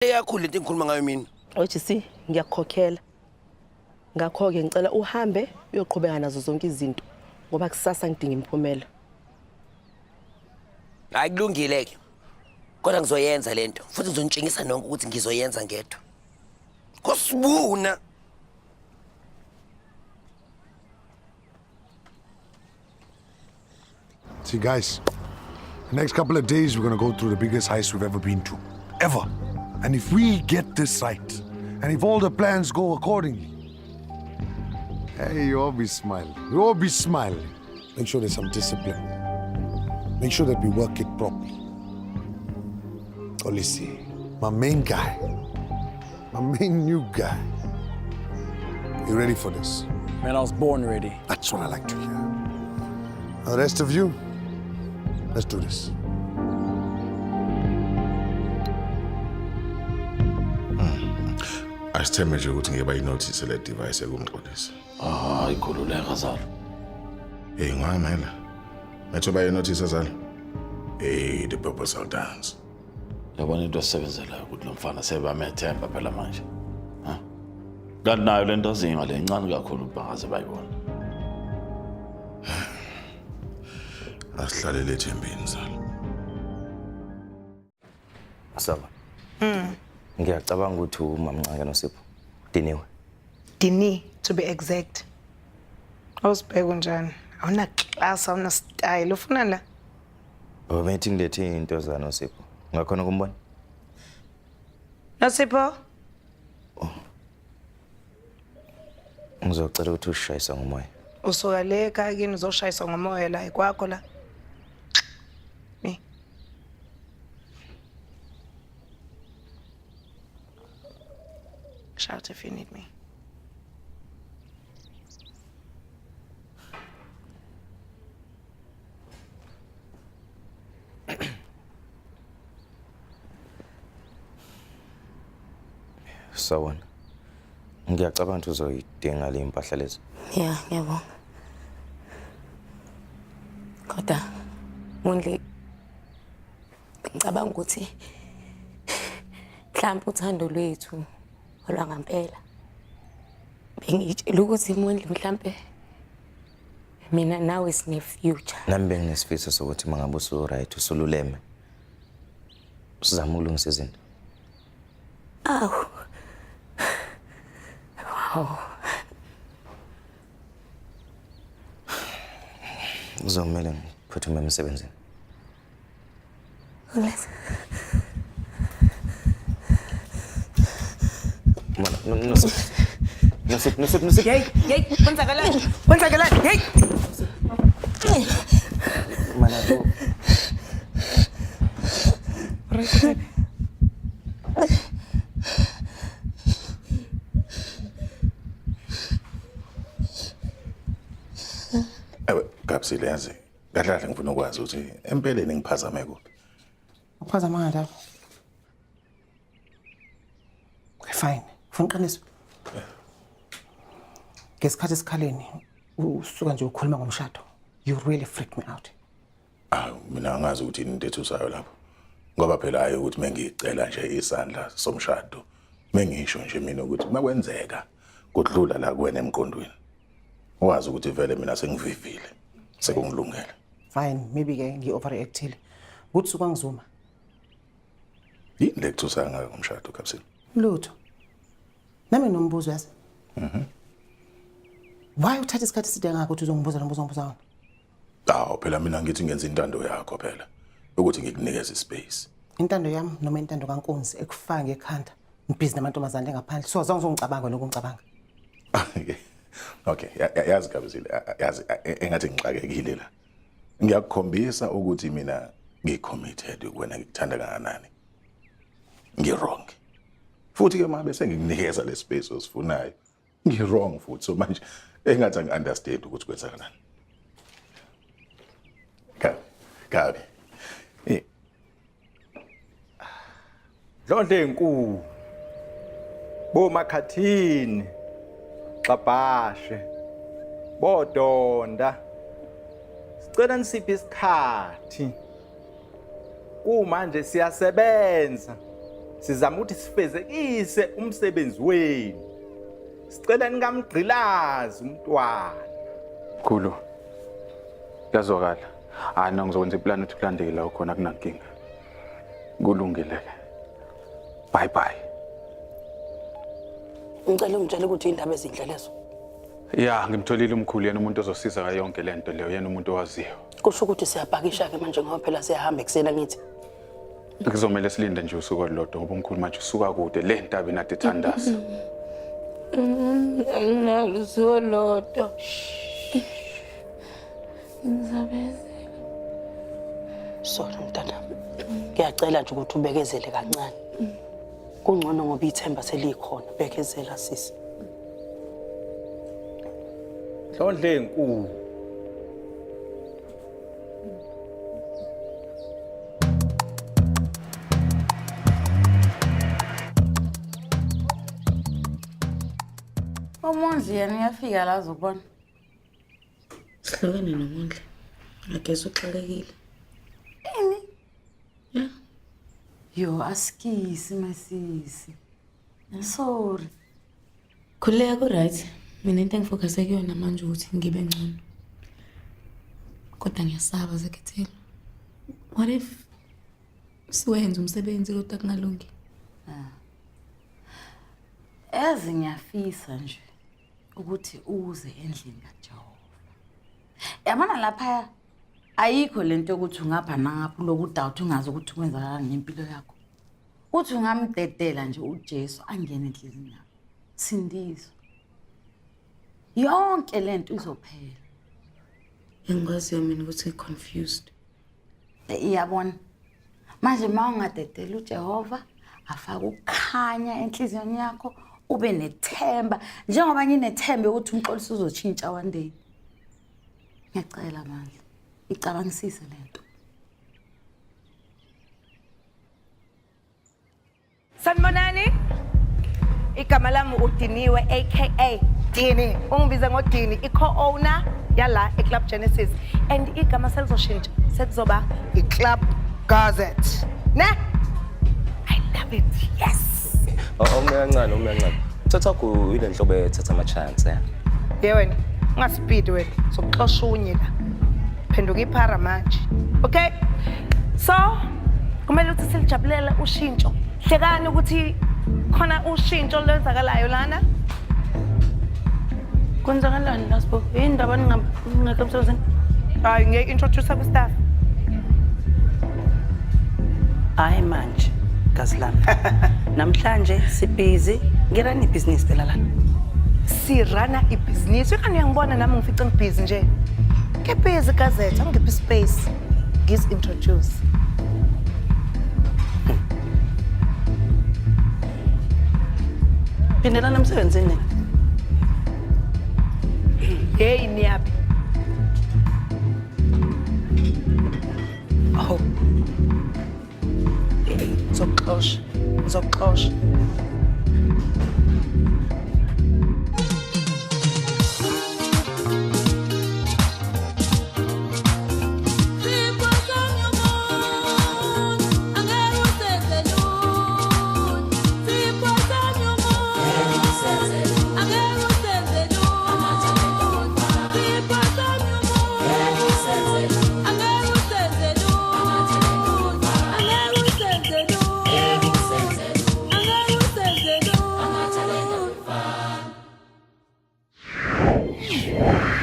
Eyakhulu into engikhuluma ngayo mina. Othi ngiyakukhokhela. Ngakho-ke ngicela uhambe uyoqhubeka nazo zonke izinto ngoba kusasa ngidinga imphumela. Hayi kulungile ke. Kodwa ngizoyenza lento futhi ngizonitshengisa nonke ukuthi ngizoyenza ngedwa. Kosibuna. See, guys, the next couple of days we're gonna go through the biggest heist we've ever been to. Ever. And if we get this right, and if all the plans go accordingly, hey, you all be smiling. You all be smiling. Make sure there's some discipline. Make sure that we work it properly. Olisi, my main guy, my main new guy. You ready for this? Man, I was born ready. That's what I like to hear. Now, the rest of you, let's do this. Asithembe nje ukuthi ngeke bayinothise le device ekumxolisa. Ikhululeka Zalo. Ngamela. Metho bayinothise Zalo. The purpose will dance. Yabona into esebenzelayo ukuthi lo mfana sebamethemba phela manje. Kanti nayo lento zinga lencane kakhulu bangaze bayibona. Asihlalele ethembeni Zalo. Saba. Ngiyacabanga ukuthi umamncane noSipho diniwe. Dini to be exact. Awusibheka njani? Awuna class, awuna style. Ufuna la? Babethi ngilethe into zana noSipho. Ngakhona kumbona? noSipho? Ngizocela ukuthi ushayisa ngomoya. Usuka le ekhaya kini uzoshayisa ngomoya la ikwakho la. Shout if you need me. Sawona. Ngiyacabanga ukuthi uzoyidinga le impahla lezi. Yeah, ngiyabonga. Kodwa Mondli ngicabanga ukuthi mhlawumbe uthando lwethu olwangampela. Bengitshela ukuthi Mondli mhlawumbe mina nawe sine future. Nami benginesifiso sokuthi mangabe usu right usululeme. Sizama ukulungisa izinto. Aw. Wow. Uzomela ngiphuthume emsebenzini. Nusip, hey, kwenzakalani, hey. Mana do. Kapsile yazi. Kahle ngifuna ukwazi ukuthi empeleni ngiphazame kuphi. Uphazama ngapha. Okay, fine. Ufuna uqiniso? Ngesikhathi esikhaleni usuka nje ukhuluma ngomshado. You really freaked me out. Mina angazi ukuthi into ethusayo lapho. Ngoba phela hayi ukuthi mengicela nje isandla somshado. Mengisho nje mina ukuthi makwenzeka kudlula la kuwena emqondweni. Wazi ukuthi vele mina sengivivile. Sekungilungela. Fine, maybe ke ngi-overreactile. Kuthi suka ngizuma. Yini lekuthusa ngayo ngomshado Kapsile? Lutho. Nami nombuzo yazi. Why uthatha isikhathi eside ngakho ukuthi uzongibuza lo mbuzo? Phela mina ngithi ngenza intando yakho phela. Ukuthi ngikunikeze ispace. Intando yami noma intando kaNkunzi ekufaka ekhanda. Ngibhizi namantombazane ngaphandle. So azange uzongicabanga lokungicabanga. Okay, yazi Kapsile, yazi engathi ngixakekile la. Ngiyakukhombisa ukuthi mina ngicommitted ukuwena ngikuthanda kangakanani. Ngirong. Futhi ke mabe sengikunikeza le space osifunayo. Ngirong futhi so manje engathi angi-understand ukuthi kwenzakalani. Gabi. Lonhle enkulu. Bomakhathini. Xabhashe. Bodonda. Sicela nisiphe isikhathi. Kumanje siyasebenza. Sizama ukuthi sifezekise umsebenzi wenu. Sicela nikamgqilazi umntwana. Khulu. Yazwakala. Ana ngizokwenza iplan ukuthi kulandeke la khona kunankinga. Kulungile ke. Bye bye. Ngicela ungitshele ukuthi indaba ezinhle lezo. Ya, ngimtholile umkhulu yena umuntu ozosiza ngayo yonke lento leyo yena umuntu owaziyo. Kusho ukuthi siyapakisha ke manje ngoba phela siyahamba eksena ngithi. Kuzomela silinde nje usuku olulodwa ngoba umkhulu manje usuka kude le ntaba inathi thandaza. Anginalusoloto. Sorry mntana. Ngiyacela nje ukuthi ubekezele kancane. Kungcono ngoba ithemba selikhona. Bekezela sisi. Hlondle enkulu. Umondli yena uyafika la uzobona. Sihlukene nomondli. Ageze uxakekile. Yeah. Yo, askisi masisi. Sorry. Khuleka ku right. Mina into engifocuse kuyona manje ukuthi ngibe ngcono. Kodwa ngiyasaba zekethela. What if siwenza umsebenzi kodwa kungalungi? Eze ngiyafisa nje ukuthi uze endlini kaJehova. Yabona lapha ayikho lento ukuthi ungapha nangapha lokudawuthi ungazi ukuthi kwenzakala ngempilo yakho. Uthi ungamdedela nje uJesu angene endlini yakho. Sindiswa. Yonke lento izophela. Engikwazi mina ukuthi confused. Iyabona. Manje mawungadedela uJehova afaka ukukhanya enhliziyweni yakho ube nethemba njengoba nginethemba ukuthi umxolisi uzotshintsha one day. Ngiyacela manje icabangisise lento. Sanibonani. Igama lami uDiniwe aka Dini. Ungibiza ngoDini, i-co-owner yala eClub Genesis and igama selizoshintsha sekuzoba iClub Gazette. Ne? I love it. Yes. Umyancane. Thatha ku ile nhlobo ethatha ama chance. Ye wena, ungaspeed wena. Sokuxosha unye la. Phenduka iphara manje. Okay? So, kumele ukuthi silijabulele ushintsho. Hlekani ukuthi khona ushintsho lwenzakalayo lana. Kwenzakalani lasbo? Indaba ningakho emsebenzini? Hayi ngiye-introduce ku-staff. Hayi manje, Gazilana. Namhlanje sibhizi, ngirana ibhizinisi phela la. Sirana ibhizinisi. Uyakani uyangibona nami ngifice ngibhizi nje. Ngebhizi Gazette, angiphi space. Ngizi-introduce. Phindelana emsebenzini. Hey niyaphi? Oh. Ngizokuxosha. Yeah.